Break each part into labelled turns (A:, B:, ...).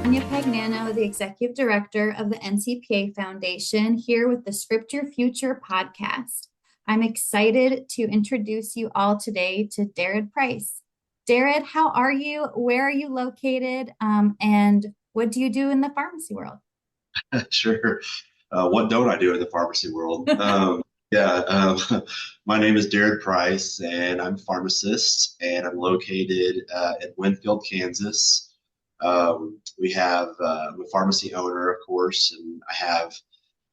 A: Sonja Pagniano, the Executive Director of the NCPA Foundation, here with the Script Your Future podcast. I'm excited to introduce you all today to Darren Price. Darren, how are you? Where are you located? And what do you do in the pharmacy world?
B: Sure. What don't I do in the pharmacy world? My name is Darren Price, and I'm a pharmacist, and I'm located in Winfield, Kansas. I'm a pharmacy owner, of course, and I have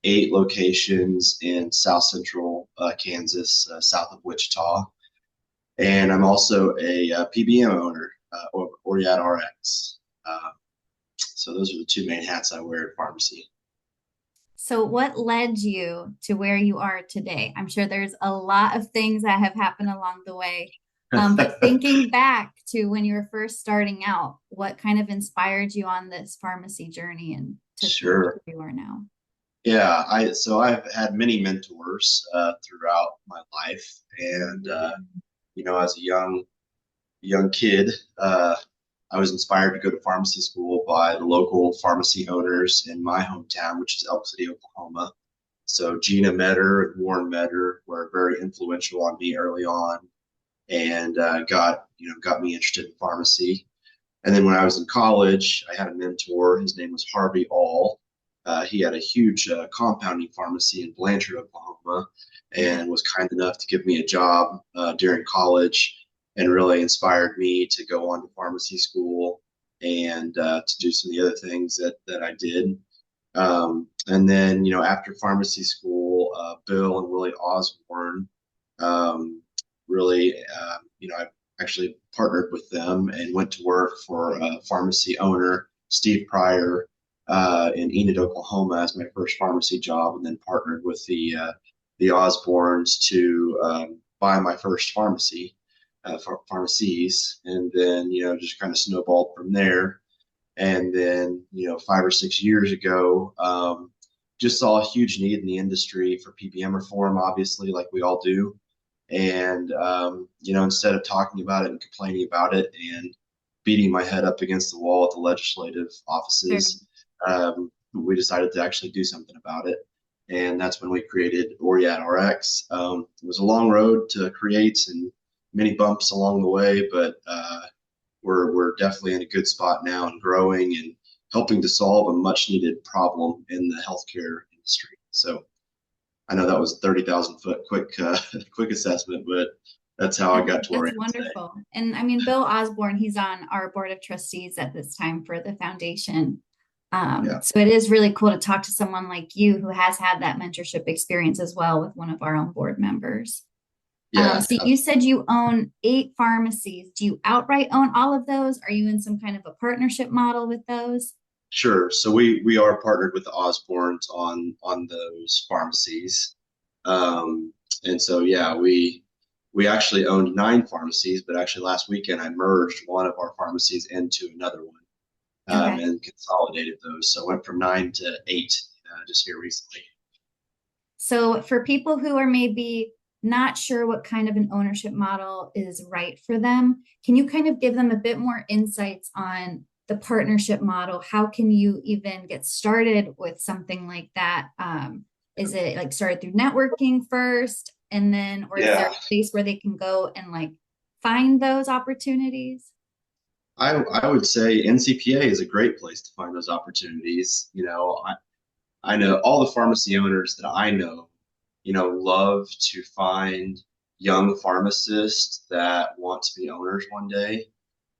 B: 8 locations in South Central Kansas, south of Wichita. And I'm also a PBM owner, Oread Rx. So those are the 2 main hats I wear in pharmacy.
A: So, what led you to where you are today? I'm sure there's a lot of things that have happened along the way. But thinking back to when you were first starting out, what kind of inspired you on this pharmacy journey and took you to
B: Sure.
A: where you are now?
B: Yeah, I've had many mentors throughout my life, and as a young kid, I was inspired to go to pharmacy school by the local pharmacy owners in my hometown, which is Elk City, Oklahoma. So Gina Metter and Warren Metter were very influential on me early on, and got me interested in pharmacy. And then when I was in college, I had a mentor. His name was Harvey All. He had a huge compounding pharmacy in Blanchard, Oklahoma, and was kind enough to give me a job during college, and really inspired me to go on to pharmacy school and to do some of the other things that I did. And then, after pharmacy school, Bill and Willie Osborne um, really, I actually partnered with them and went to work for pharmacy owner Steve Pryor in Enid, Oklahoma, as my first pharmacy job, and then partnered with the Osbornes to buy my first pharmacies, and then just kind of snowballed from there. And then 5 or 6 years ago, just saw a huge need in the industry for PBM reform, obviously, like we all do. And instead of talking about it and complaining about it and beating my head up against the wall at the legislative
A: Sure.
B: offices, we decided to actually do something about it. And that's when we created Oread Rx. It was a long road to create and many bumps along the way, but we're definitely in a good spot now and growing and helping to solve a much needed problem in the healthcare industry. So I know that was 30,000 foot quick assessment, but that's how I got to where I
A: That's
B: am today.
A: wonderful. And I mean, Bill Osborne, he's on our board of trustees at this time for the foundation.
B: Yeah.
A: So it is really cool to talk to someone like you who has had that mentorship experience as well with one of our own board members.
B: Yeah.
A: So you said you own 8 pharmacies. Do you outright own all of those? Are you in some kind of a partnership model with those?
B: Sure. So we are partnered with the Osbornes on those pharmacies. And so yeah, we actually owned 9 pharmacies, but actually last weekend I merged one of our pharmacies into another one,
A: Okay.
B: and consolidated those. So I went from 9 to 8 just here recently.
A: So for people who are maybe not sure what kind of an ownership model is right for them, can you kind of give them a bit more insights on the partnership model? How can you even get started with something like that? Is it like started through networking first and then, or is there
B: Yeah,
A: a place where they can go and like find those opportunities?
B: I would say NCPA is a great place to find those opportunities. I know all the pharmacy owners that I know, love to find young pharmacists that want to be owners one day,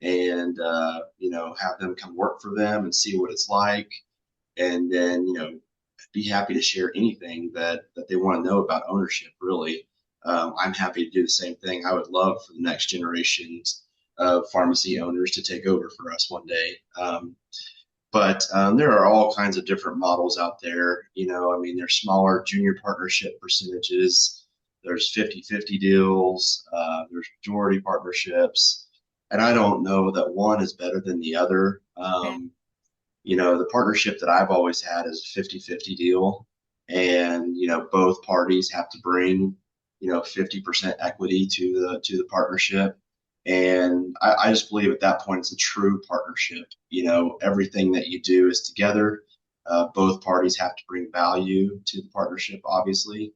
B: and have them come work for them and see what it's like, and then be happy to share anything that they want to know about ownership. Really, I'm happy to do the same thing. I would love for the next generations of pharmacy owners to take over for us one day. But there are all kinds of different models out there. I mean, there's smaller junior partnership percentages. There's 50-50 deals. There's majority partnerships. And I don't know that one is better than the other.
A: Okay.
B: The partnership that I've always had is a 50-50 deal. And, both parties have to bring, 50% equity to the partnership. And I just believe at that point it's a true partnership. Everything that you do is together. Both parties have to bring value to the partnership, obviously.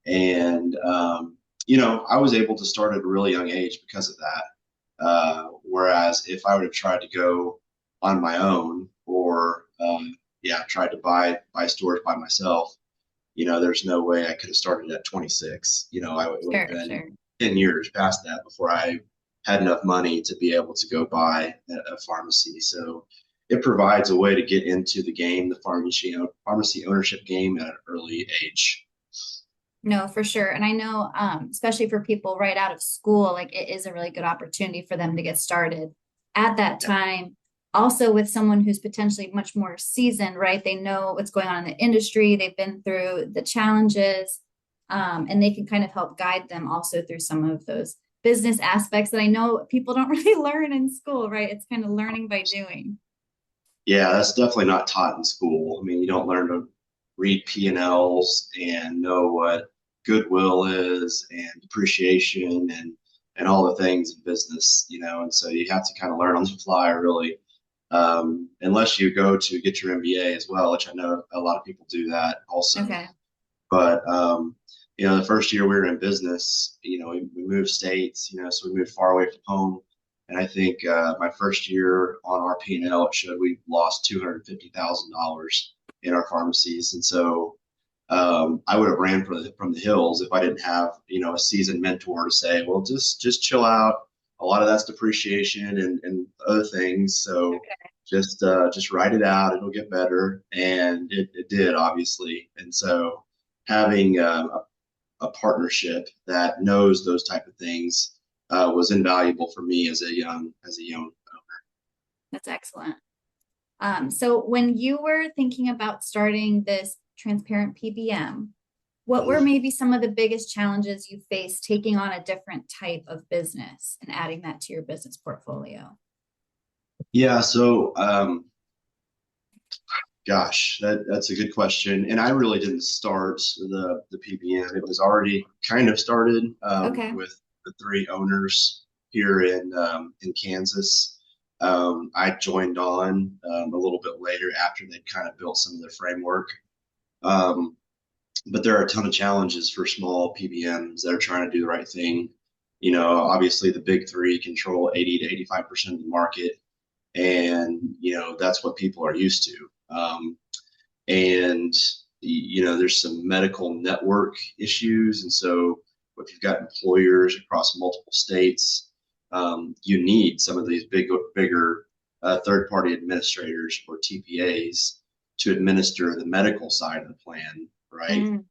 B: And, I was able to start at a really young age because of that. Whereas if I would have tried to go on my own or, tried to buy stores by myself, there's no way I could have started at 26. It would have
A: Sure,
B: been
A: sure.
B: 10 years past that before I had enough money to be able to go buy a pharmacy. So it provides a way to get into the game, the pharmacy ownership game at an early age.
A: No, for sure. And I know, especially for people right out of school, like it is a really good opportunity for them to get started at that
B: Yeah.
A: time. Also, with someone who's potentially much more seasoned, right? They know what's going on in the industry, they've been through the challenges, and they can kind of help guide them also through some of those business aspects that I know people don't really learn in school, right? It's kind of learning by doing.
B: Yeah, that's definitely not taught in school. I mean, you don't learn to read P&Ls and know what goodwill is and depreciation and all the things in business, and so you have to kind of learn on the fly, really. Unless you go to get your MBA as well, which I know a lot of people do that also.
A: Okay.
B: But the first year we were in business, we moved states, so we moved far away from home. And I think my first year on our P&L, it showed we lost $250,000 in our pharmacies. And so I would have ran from the hills if I didn't have, a seasoned mentor to say, well, just chill out. A lot of that's depreciation and other things. So just write it out. It'll get better. And it did, obviously. And so having a partnership that knows those type of things was invaluable for me as a young.
A: That's excellent. So when you were thinking about starting this transparent PBM, what were maybe some of the biggest challenges you faced taking on a different type of business and adding that to your business portfolio?
B: Yeah, so gosh, that's a good question. And I really didn't start the PBM. It was already kind of started
A: Okay.
B: with the three owners here in Kansas. I joined on a little bit later after they'd kind of built some of their framework. Um, but there are a ton of challenges for small PBMs that are trying to do the right thing. Obviously the big three control 80 to 85% of the market, and that's what people are used to. And there's some medical network issues, and so if you've got employers across multiple states, you need some of these bigger third-party administrators or TPAs to administer the medical side of the plan, right?
A: Mm,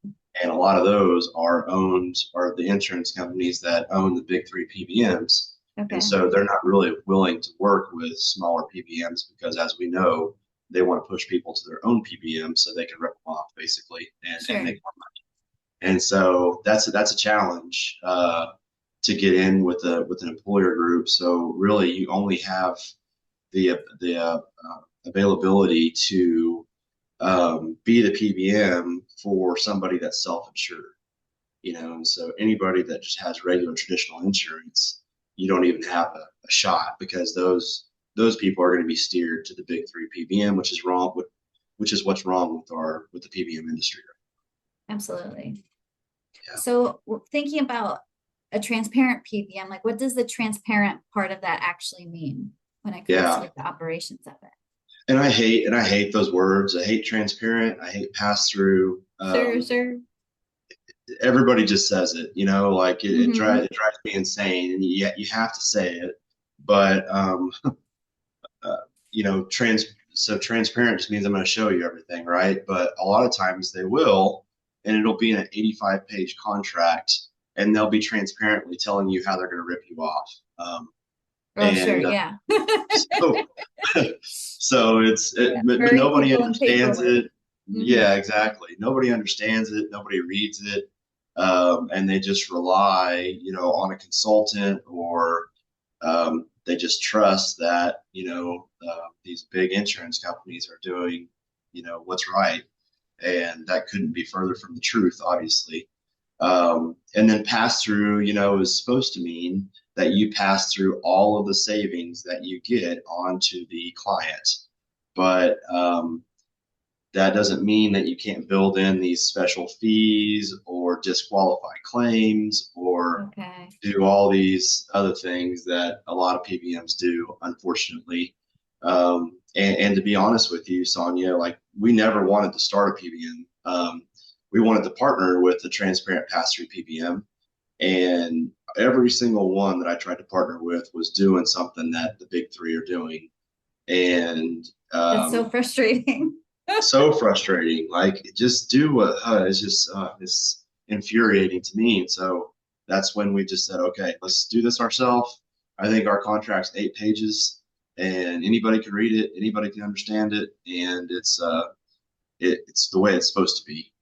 B: And a lot of those are the insurance companies that own the big three PBMs. And
A: okay.
B: so they're not really willing to work with smaller PBMs because, as we know, they want to push people to their own PBM so they can rip them off, basically, and
A: Sure.
B: make more money. And so that's a challenge to get in with an employer group. So really, you only have the availability to be the PBM for somebody that's self-insured, and so anybody that just has regular traditional insurance, you don't even have a shot because those people are going to be steered to the big three PBM, which is what's wrong with the PBM industry.
A: Absolutely.
B: Yeah.
A: So thinking about a transparent PBM, like what does the transparent part of that actually mean when it comes to
B: Yeah.
A: like the operations of it?
B: And I hate those words. I hate transparent. I hate pass through.
A: Sure, sure.
B: Everybody just says it, like
A: Hmm.
B: it drives me insane, and yet you have to say it. But uh, transparent just means I'm going to show you everything, right? But a lot of times they will, and it'll be an 85-page contract, and they'll be transparently telling you how they're going to rip you off.
A: Oh, sure,
B: And
A: yeah.
B: so, so but
A: Very
B: nobody
A: people in
B: understands
A: paperwork.
B: it.
A: Hmm.
B: Yeah, exactly. Nobody understands it. Nobody reads it, and they just rely, on a consultant, or they just trust that these big insurance companies are doing what's right, and that couldn't be further from the truth, obviously. And then pass through, is supposed to mean that you pass through all of the savings that you get onto the client. But that doesn't mean that you can't build in these special fees or disqualify claims or
A: Okay.
B: do all these other things that a lot of PBMs do, unfortunately. And to be honest with you, Sonja, like we never wanted to start a PBM. We wanted to partner with the transparent pass-through PBM, and every single one that I tried to partner with was doing something that the big three are doing, and
A: That's so frustrating.
B: so frustrating. Like, just do what it's just it's infuriating to me. And so that's when we just said, okay, let's do this ourselves. I think our contract's 8 pages, and anybody can read it, anybody can understand it, and it's the way it's supposed to be.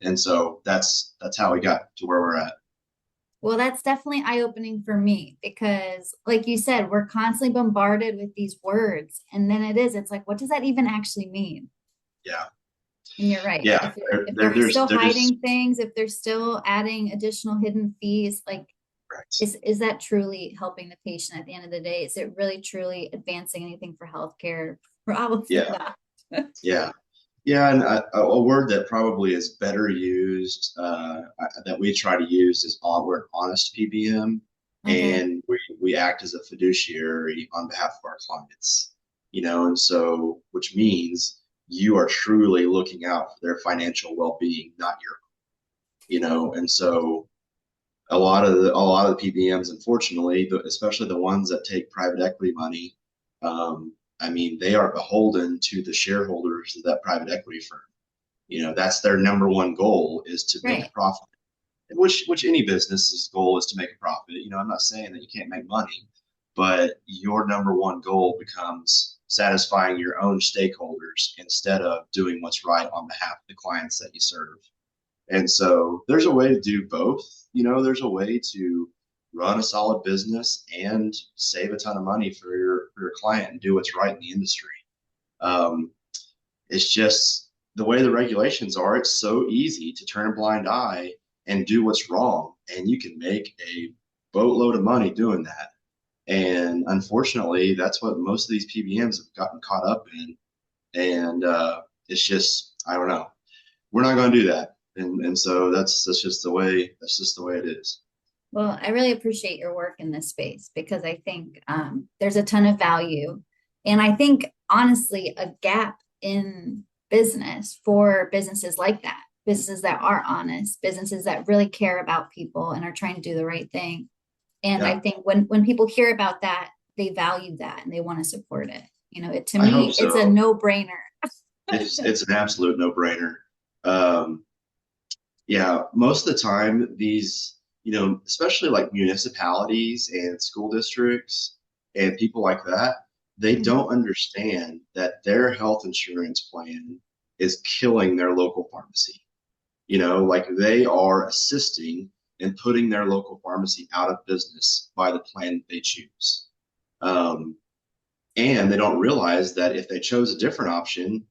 B: And so that's how we got to where we're at.
A: Well, that's definitely eye-opening for me because, like you said, we're constantly bombarded with these words. And then it's like, what does that even actually mean?
B: Yeah,
A: And you're right.
B: yeah.
A: If they're still
B: There's
A: hiding things, if they're still adding additional hidden fees, like
B: right.
A: is that truly helping the patient at the end of the day? Is it really truly advancing anything for healthcare? Probably
B: Yeah,
A: not.
B: yeah. Yeah, and a word that probably is better used that we try to use is we're an honest PBM,
A: Okay.
B: and we act as a fiduciary on behalf of our clients, and so which means you are truly looking out for their financial well-being, not your, and so a lot of the PBMs, unfortunately, especially the ones that take private equity money, I mean, they are beholden to the shareholders of that private equity firm. That's their number one goal is to make a
A: Right.
B: profit. Which any business's goal is to make a profit. I'm not saying that you can't make money, but your number one goal becomes satisfying your own stakeholders instead of doing what's right on behalf of the clients that you serve. And so there's a way to do both. There's a way to run a solid business and save a ton of money for your client and do what's right in the industry. Um, it's just the way the regulations are. It's so easy to turn a blind eye and do what's wrong, and you can make a boatload of money doing that. And unfortunately, that's what most of these PBMs have gotten caught up in. And it's just, I don't know, we're not going to do that. And so that's just the way it is.
A: Well, I really appreciate your work in this space because I think there's a ton of value. And I think, honestly, a gap in business for businesses like that, businesses that are honest, businesses that really care about people and are trying to do the right thing. And I
B: Yeah,
A: think when people hear about that, they value that and they want to support it. To
B: I hope
A: me, it's a
B: so.
A: no-brainer.
B: It's an absolute no-brainer. Um, yeah, most of the time, these, especially like municipalities and school districts and people like that, they
A: Mhm.
B: don't understand that their health insurance plan is killing their local pharmacy. Like they are assisting in putting their local pharmacy out of business by the plan that they choose. Um, and they don't realize that if they chose a different option,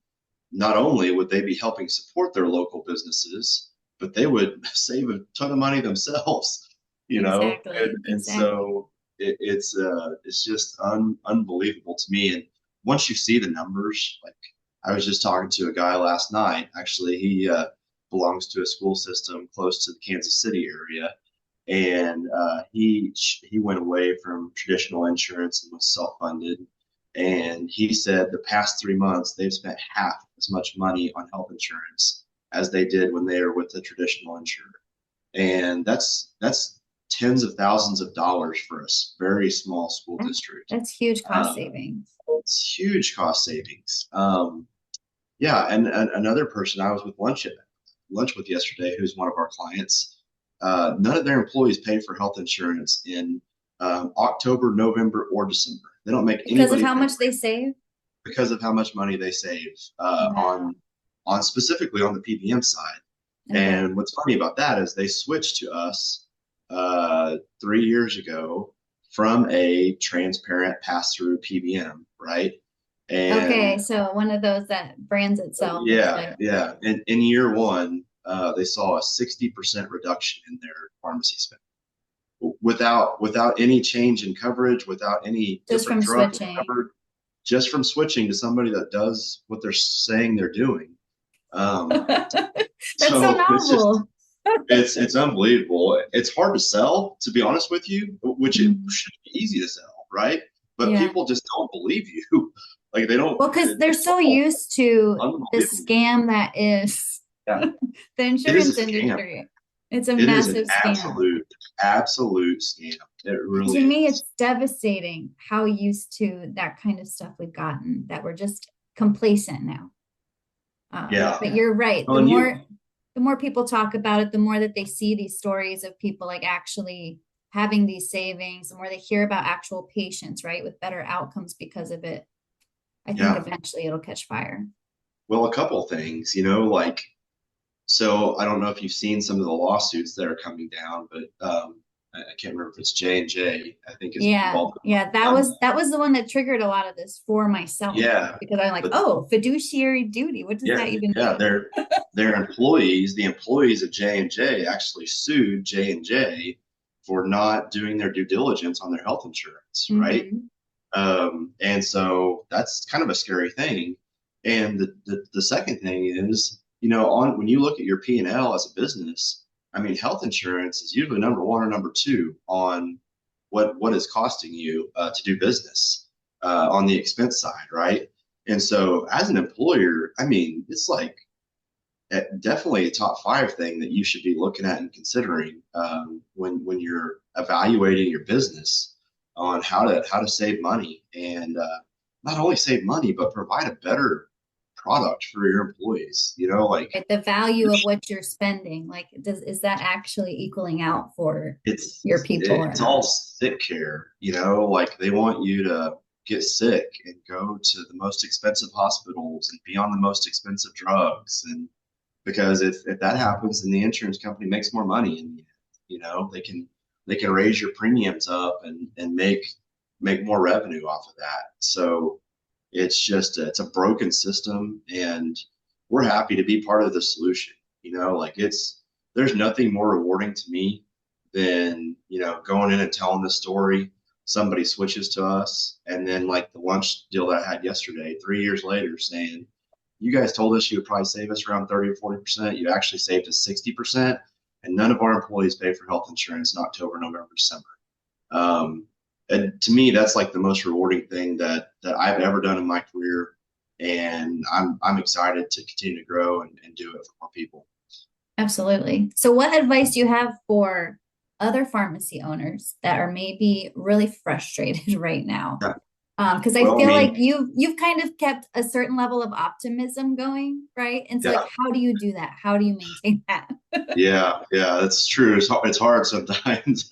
B: not only would they be helping support their local businesses, but they would save a ton of money themselves, and,
A: Exactly.
B: and
A: Exactly.
B: so it's just unbelievable to me. And once you see the numbers, like I was just talking to a guy last night. Actually, he belongs to a school system close to the Kansas City area, and he went away from traditional insurance and was self-funded. And he said the past 3 months they've spent half as much money on health insurance as they did when they were with the traditional insurer. And that's tens of thousands of dollars for a very small school
A: Yeah,
B: district.
A: that's huge cost
B: Uh,
A: savings.
B: it's huge cost savings. Yeah, and another person I was with lunch with yesterday, who's one of our clients. None of their employees pay for health insurance in October, November, or December. They don't make
A: Because of
B: anybody
A: how
B: pay
A: much they save?
B: because of how much money they save
A: Wow.
B: on specifically on the PBM side.
A: Okay.
B: And what's funny about that is they switched to us 3 years ago from a transparent pass-through PBM, right?
A: Okay.
B: And
A: So one of those that brands itself as
B: yeah,
A: like,
B: yeah. In year one, they saw a 60% reduction in their pharmacy spend without any change in coverage, without any
A: Just
B: different
A: from
B: drugs
A: switching.
B: covered, just from switching to somebody that does what they're saying they're doing. Um,
A: That's so
B: so it's just
A: novel.
B: it's unbelievable. It's hard to sell, to be honest with you, which it
A: Mhm.
B: should be easy to sell, right? But
A: Yeah.
B: people just don't believe you. Like they don't.
A: Well, because they're
B: It's
A: so
B: all
A: used to the
B: unbelievable.
A: scam that is
B: Yeah,
A: the
B: it is a
A: insurance
B: scam.
A: industry. It's a
B: It is an
A: massive scam.
B: absolute scam. It really
A: To me,
B: is.
A: it's devastating how used to that kind of stuff we've gotten that we're just complacent now.
B: Yeah.
A: But you're right.
B: Well, and you,
A: The more people talk about it, the more that they see these stories of people like actually having these savings, the more they hear about actual patients, right, with better outcomes because of it. I think
B: yeah.
A: eventually it'll catch fire.
B: Well, a couple things, like so. I don't know if you've seen some of the lawsuits that are coming down, but I can't remember if it's J&J. I think is
A: Yeah,
B: involved
A: yeah,
B: in one of them.
A: that was the one that triggered a lot of this for myself
B: Yeah,
A: because I'm like,
B: but
A: oh, fiduciary duty. What does
B: yeah,
A: that even
B: yeah,
A: mean?
B: their employees, the employees of J&J actually sued J&J for not doing their due diligence on their health insurance, right?
A: Hmm.
B: And so that's kind of a scary thing. And the second thing is, on when you look at your P&L as a business, I mean, health insurance is usually number one or number two on what is costing you to do business on the expense side, right? And so as an employer, I mean, it's like definitely a top five thing that you should be looking at and considering when you're evaluating your business on how to save money and not only save money but provide a better product for your employees. Like
A: Right, the value of what you're spending, like, is that actually equaling out for your people or
B: it's all
A: not?
B: sick care. Like they want you to get sick and go to the most expensive hospitals and be on the most expensive drugs and because if that happens, then the insurance company makes more money in the end. They can raise your premiums up and make more revenue off of that. So it's a broken system, and we're happy to be part of the solution. Like there's nothing more rewarding to me than going in and telling the story. Somebody switches to us, and then like the lunch deal that I had yesterday, 3 years later, saying you guys told us you would probably save us around 30 or 40%. You actually saved us 60%. And none of our employees pay for health insurance in October, November, December. Um, and to me, that's like the most rewarding thing that I've ever done in my career. And I'm excited to continue to grow and do it for more people.
A: Absolutely. So, what advice do you have for other pharmacy owners that are maybe really frustrated right now?
B: Yeah.
A: Because I
B: Well, I
A: feel
B: mean,
A: like you've kind of kept a certain level of optimism going, right? And so, like,
B: yeah,
A: how do you do that? How do you maintain that?
B: yeah, that's true. It's hard sometimes,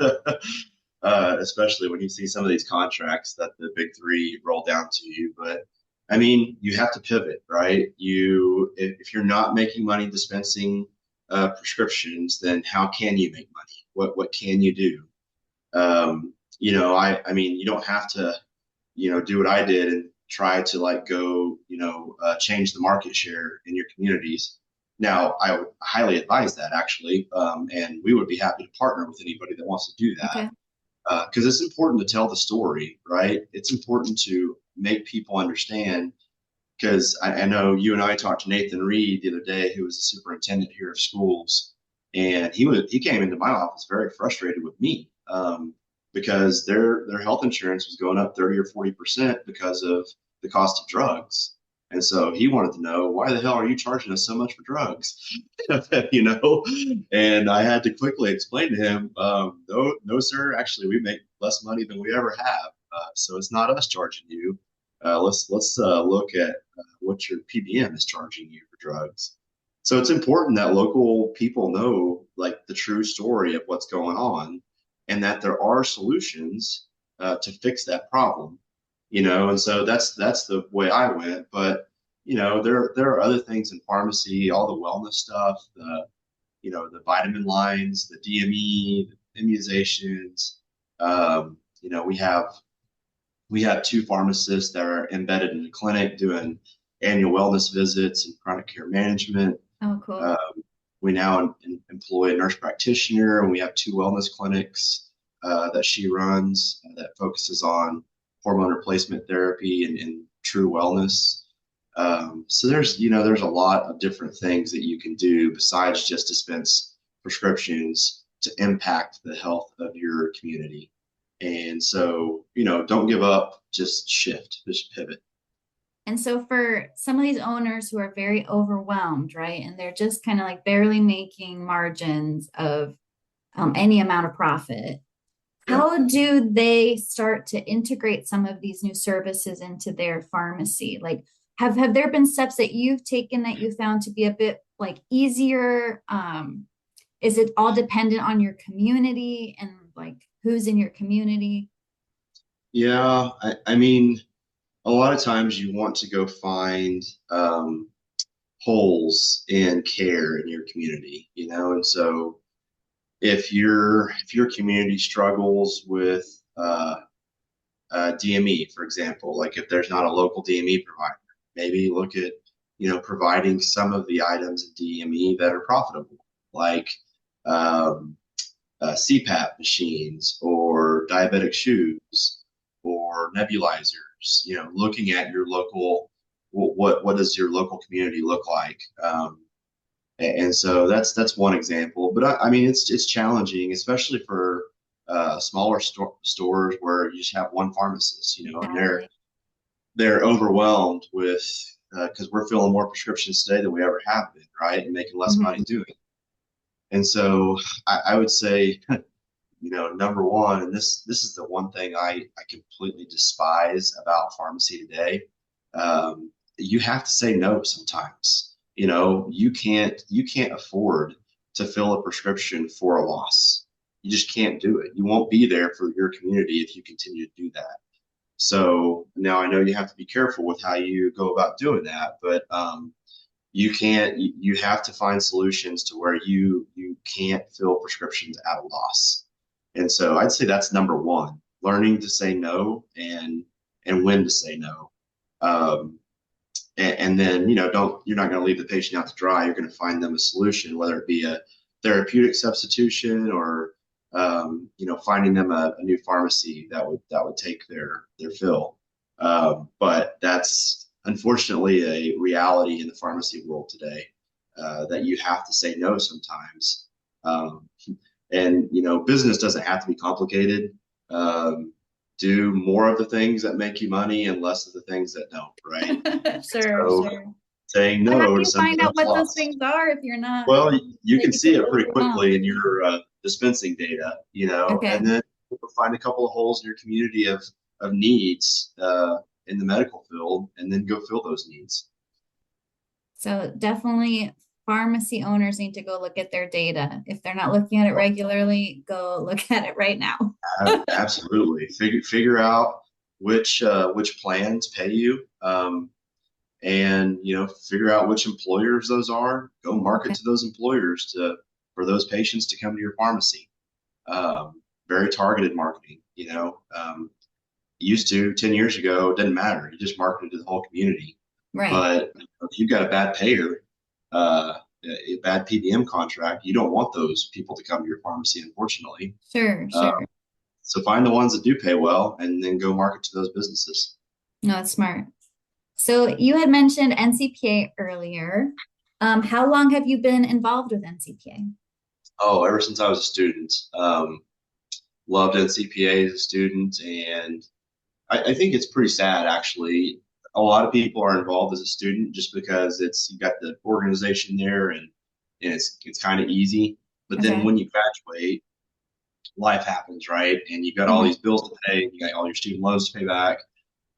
B: especially when you see some of these contracts that the big three roll down to you. But I mean, you have to pivot, right? If you're not making money dispensing prescriptions, then how can you make money? What can you do? I mean, you don't have to, do what I did and try to like go, change the market share in your communities. Now, I would highly advise that actually, and we would be happy to partner with anybody that wants to do that
A: Okay.
B: because it's important to tell the story, right? It's important to make people understand because I know you and I talked to Nathan Reed the other day, who was the superintendent here of schools, and he came into my office very frustrated with me because their health insurance was going up 30 or 40% because of the cost of drugs. And so he wanted to know why the hell are you charging us so much for drugs? you know, and I had to quickly explain to him, no, no, sir. Actually, we make less money than we ever have, so it's not us charging you. Let's look at what your PBM is charging you for drugs. So it's important that local people know like the true story of what's going on and that there are solutions to fix that problem. And so that's the way I went. But there are other things in pharmacy, all the wellness stuff, the vitamin lines, the DME, the immunizations. We have two pharmacists that are embedded in the clinic doing annual wellness visits and chronic care management.
A: Oh,
B: Uh,
A: cool.
B: We now employ a nurse practitioner, and we have two wellness clinics that she runs that focuses on hormone replacement therapy and true wellness. So there's a lot of different things that you can do besides just dispense prescriptions to impact the health of your community. And so, don't give up, just shift, just pivot.
A: And so for some of these owners who are very overwhelmed, right, and they're just kind of like barely making margins of any amount of profit,
B: Yeah.
A: how do they start to integrate some of these new services into their pharmacy? Like, have there been steps that you've taken that you found to be a bit like easier? Is it all dependent on your community and like who's in your community?
B: Yeah. I mean, a lot of times you want to go find holes in care in your community, and so if your community struggles with DME, for example, like if there's not a local DME provider, maybe look at providing some of the items in DME that are profitable, like um, CPAP machines or diabetic shoes or nebulizers. Looking at your local, what does your local community look like? And so that's one example. But I mean, it's challenging, especially for smaller stores where you just have one pharmacist, and they're
A: Exactly.
B: they're overwhelmed with because we're filling more prescriptions today than we ever have been, right, and making less money
A: Mhm.
B: doing it. And so I would say, number one, and this is the one thing I completely despise about pharmacy today. You have to say no sometimes. You can't afford to fill a prescription for a loss. You just can't do it. You won't be there for your community if you continue to do that. So now I know you have to be careful with how you go about doing that, but you can't. You have to find solutions to where you can't fill prescriptions at a loss. And so I'd say that's number one: learning to say no and when to say no. Um, and then don't you're not going to leave the patient out to dry. You're going to find them a solution, whether it be a therapeutic substitution or finding them a new pharmacy that would take their fill. But that's unfortunately a reality in the pharmacy world today, that you have to say no sometimes. Um, and business doesn't have to be complicated. Um, do more of the things that make you money and less of the things that don't, right?
A: Sure,
B: So
A: sure.
B: saying
A: But how do
B: no to
A: you
B: some of
A: find out
B: those
A: what those
B: lots.
A: things are if you're not
B: Well, you
A: like
B: can
A: you said,
B: see it pretty quickly
A: overwhelmed?
B: in your dispensing data,
A: Okay.
B: and then you'll find a couple of holes in your community of needs in the medical field, and then go fill those needs.
A: So definitely pharmacy owners need to go look at their data. If they're not looking at it regularly, go look at it right now.
B: Absolutely, figure out which plans pay you, and figure out which employers those are. Go market
A: Okay.
B: to those employers to for those patients to come to your pharmacy. Very targeted marketing. Used to 10 years ago, it didn't matter. You just marketed to the whole community.
A: Right.
B: But if you've got a bad payer, a bad PBM contract, you don't want those people to come to your pharmacy, unfortunately.
A: Sure,
B: Uh,
A: sure.
B: so find the ones that do pay well and then go market to those businesses.
A: No, that's smart. So you had mentioned NCPA earlier. How long have you been involved with NCPA?
B: Oh, ever since I was a student, loved NCPA as a student, and I think it's pretty sad actually. A lot of people are involved as a student just because you got the organization there and it's kind of easy. But then
A: Okay.
B: when you graduate, life happens, right? And you've got all
A: Mhm.
B: these bills to pay, you got all your student loans to pay back,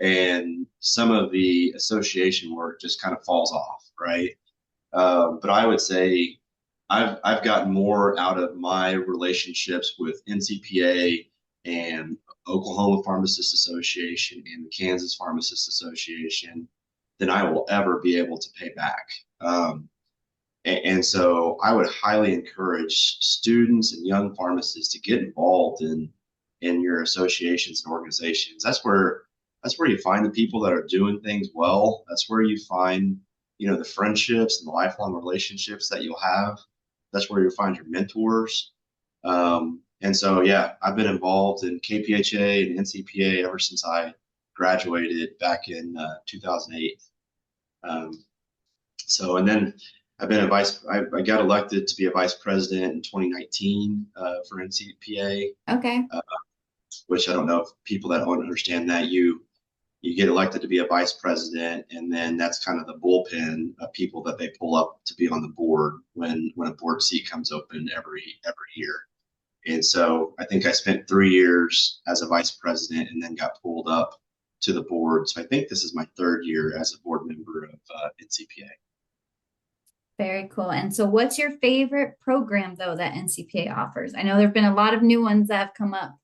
B: and some of the association work just kind of falls off, right? But I would say I've gotten more out of my relationships with NCPA and Oklahoma Pharmacist Association and the Kansas Pharmacist Association than I will ever be able to pay back. And so I would highly encourage students and young pharmacists to get involved in your associations and organizations. That's where you find the people that are doing things well. That's where you find the friendships and the lifelong relationships that you'll have. That's where you'll find your mentors. And so, yeah, I've been involved in KPHA and NCPA ever since I graduated back in 2008. Um, and then I've been I got elected to be a vice president in 2019 for NCPA,
A: Okay.
B: which I don't know if people that don't understand that you get elected to be a vice president, and then that's kind of the bullpen of people that they pull up to be on the board when a board seat comes open every year. And so I think I spent 3 years as a vice president and then got pulled up to the board. So I think this is my third year as a board member of NCPA.
A: Very cool. And so what's your favorite program though that NCPA offers? I know there've been a lot of new ones that have come up,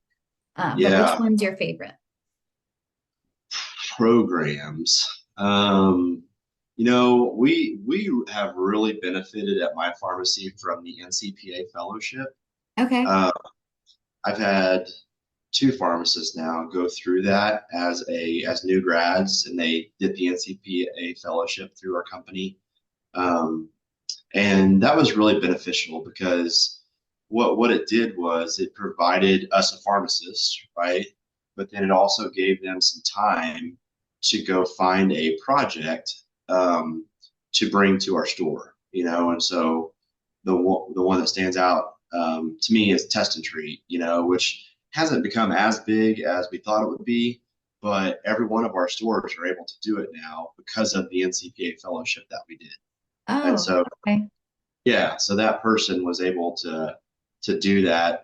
A: but which
B: Yeah,
A: one's your favorite?
B: programs. We have really benefited at my pharmacy from the NCPA fellowship.
A: Okay.
B: Uh, I've had two pharmacists now go through that as new grads, and they did the NCPA fellowship through our company. Um, and that was really beneficial because what it did was it provided us a pharmacist, right? But then it also gave them some time to go find a project to bring to our store, and so the one that stands out to me is test and treat, which hasn't become as big as we thought it would be, but every one of our stores are able to do it now because of the NCPA fellowship that we did. And
A: Oh,
B: so,
A: okay.
B: yeah, so that person was able to do that,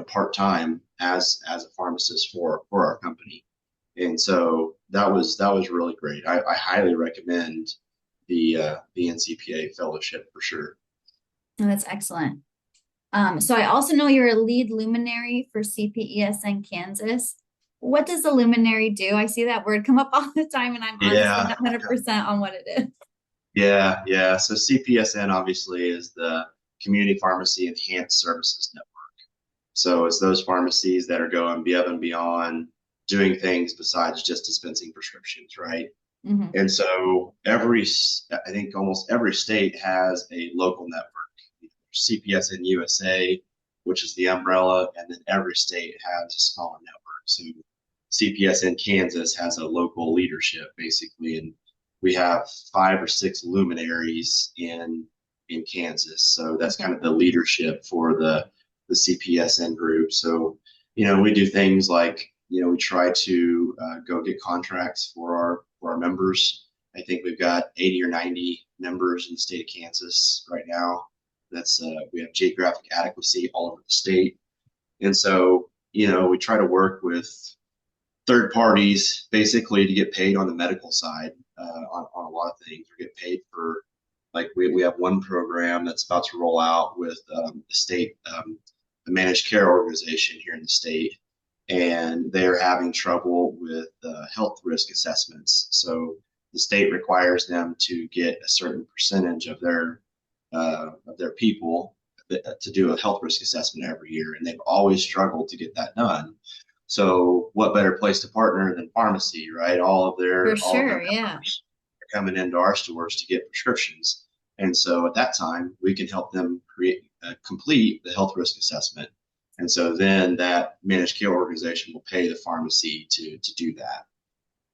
B: part time as a pharmacist for our company, and so that was really great. I highly recommend the NCPA fellowship for sure.
A: Oh, that's excellent. So I also know you're a lead luminary for CPESN Kansas. What does the luminary do? I see that word come up all the time, and I'm honestly
B: Yeah,
A: not 100% on what it is.
B: yeah. So CPSN obviously is the Community Pharmacy Enhanced Services Network. So it's those pharmacies that are going above and beyond doing things besides just dispensing prescriptions, right?
A: Hmm.
B: And so I think almost every state has a local network. CPSN USA, which is the umbrella, and then every state has a smaller network. So CPSN Kansas has a local leadership basically, and we have 5 or 6 luminaries in Kansas. So that's kind
A: Okay.
B: of the leadership for the CPSN group. So we do things like we try to go get contracts for our members. I think we've got 80 or 90 members in the state of Kansas right now. That's we have geographic adequacy all over the state, and so we try to work with third parties basically to get paid on the medical side on a lot of things. We get paid for, like, we have one program that's about to roll out with the state, a managed care organization here in the state, and they're having trouble with health risk assessments. So the state requires them to get a certain percentage of their people to do a health risk assessment every year, and they've always struggled to get that done. So what better place to partner than pharmacy, right?
A: For
B: All of their
A: sure. Yeah.
B: members are coming into our stores to get prescriptions, and so at that time we can help them complete the health risk assessment, and so then that managed care organization will pay the pharmacy to do that.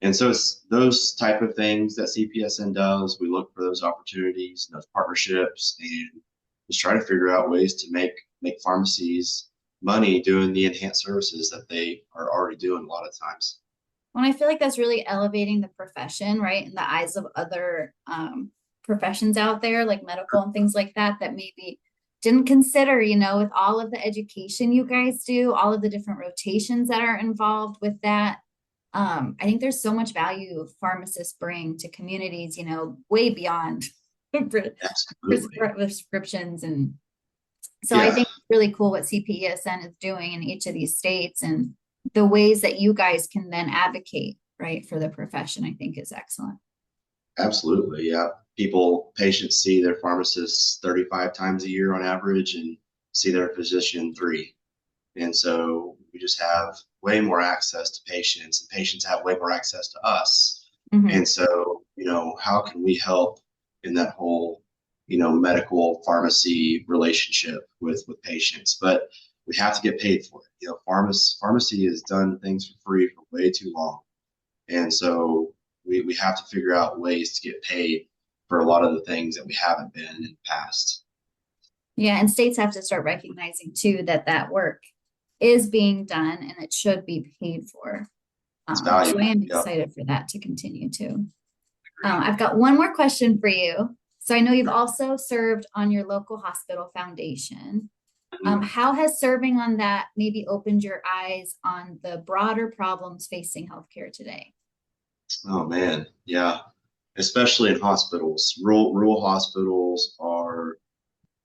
B: And so it's those type of things that CPSN does. We look for those opportunities and those partnerships, and just try to figure out ways to make pharmacies money doing the enhanced services that they are already doing a lot of times.
A: Well, I feel like that's really elevating the profession, right? In the eyes of other professions out there, like medical and things like that, that maybe didn't consider, with all of the education you guys do, all of the different rotations that are involved with that. I think there's so much value pharmacists bring to communities, way beyond
B: Absolutely.
A: prescriptions. And so I
B: Yeah,
A: think it's really cool what CPESN is doing in each of these states, and the ways that you guys can then advocate, right, for the profession, I think is excellent.
B: absolutely. Yeah. Patients see their pharmacists 35 times a year on average and see their physician 3. And so we just have way more access to patients, and patients have way more access to us.
A: Hmm.
B: And so, how can we help in that whole medical pharmacy relationship with patients, but we have to get paid for it. Pharmacy has done things for free for way too long. And so we have to figure out ways to get paid for a lot of the things that we haven't been in the past.
A: Yeah, and states have to start recognizing too that that work is being done and it should be paid for.
B: It's
A: So I
B: valuable.
A: am
B: Yeah.
A: excited for that to continue too. I've got one more question for you. So I know you've also served on your local hospital foundation. How has serving on that maybe opened your eyes on the broader problems facing healthcare today?
B: Oh man, yeah. Especially in hospitals. Rural hospitals are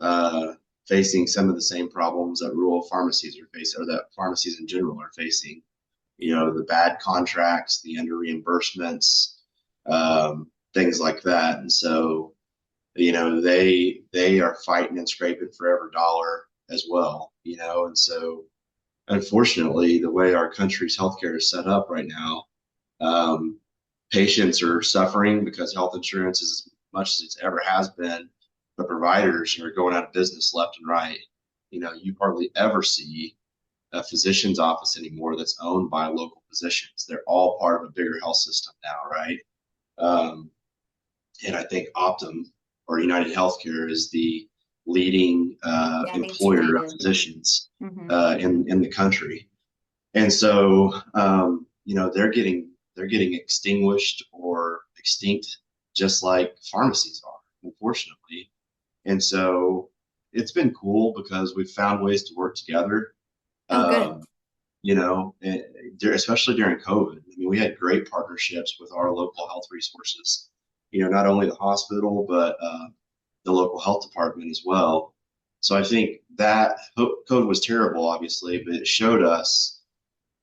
B: uh, facing some of the same problems that rural pharmacies are facing, or that pharmacies in general are facing. The bad contracts, the under reimbursements, things like that. And so, they are fighting and scraping for every dollar as well. And so unfortunately, the way our country's healthcare is set up right now, um, patients are suffering because health insurance is as much as it's ever has been, but providers are going out of business left and right. You hardly ever see a physician's office anymore that's owned by local physicians. They're all part of a bigger health system now, right? Um, and I think Optum or United Healthcare is the leading
A: Yeah, I think it's
B: employer of
A: United.
B: physicians
A: Mhm.
B: in the country. And so, they're getting extinguished or extinct, just like pharmacies are, unfortunately. And so, it's been cool because we've found ways to work together.
A: Oh, good.
B: Um, especially during COVID. I mean, we had great partnerships with our local health resources. Not only the hospital, but the local health department as well. So I think that COVID was terrible, obviously, but it showed us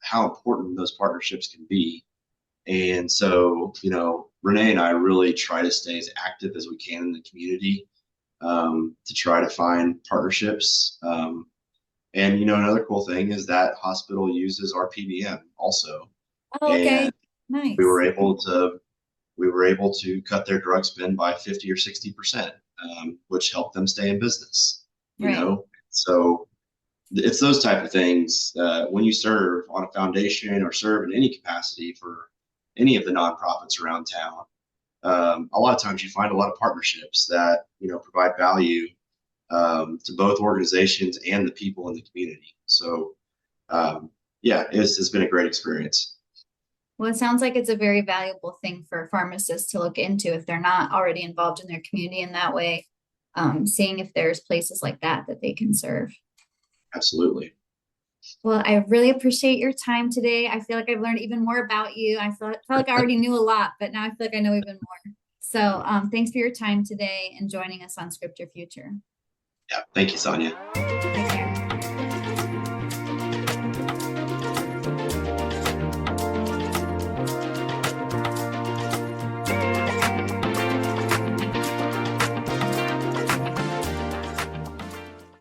B: how important those partnerships can be. And so, Renee and I really try to stay as active as we can in the community, to try to find partnerships. And another cool thing is that hospital uses our PBM also,
A: Oh, okay.
B: and we
A: Nice.
B: were able to we were able to cut their drug spend by 50 or 60%, which helped them stay in business.
A: Right.
B: So it's those type of things. When you serve on a foundation or serve in any capacity for any of the nonprofits around town, a lot of times you find a lot of partnerships that provide value to both organizations and the people in the community. So yeah, it's been a great experience.
A: Well, it sounds like it's a very valuable thing for pharmacists to look into if they're not already involved in their community in that way, seeing if there's places like that that they can serve.
B: Absolutely.
A: Well, I really appreciate your time today. I feel like I've learned even more about you. Felt like I already knew a lot, but now I feel like I know even more. So thanks for your time today and joining us on Script Your Future.
B: Yeah. Thank you, Sonja.
A: Take care.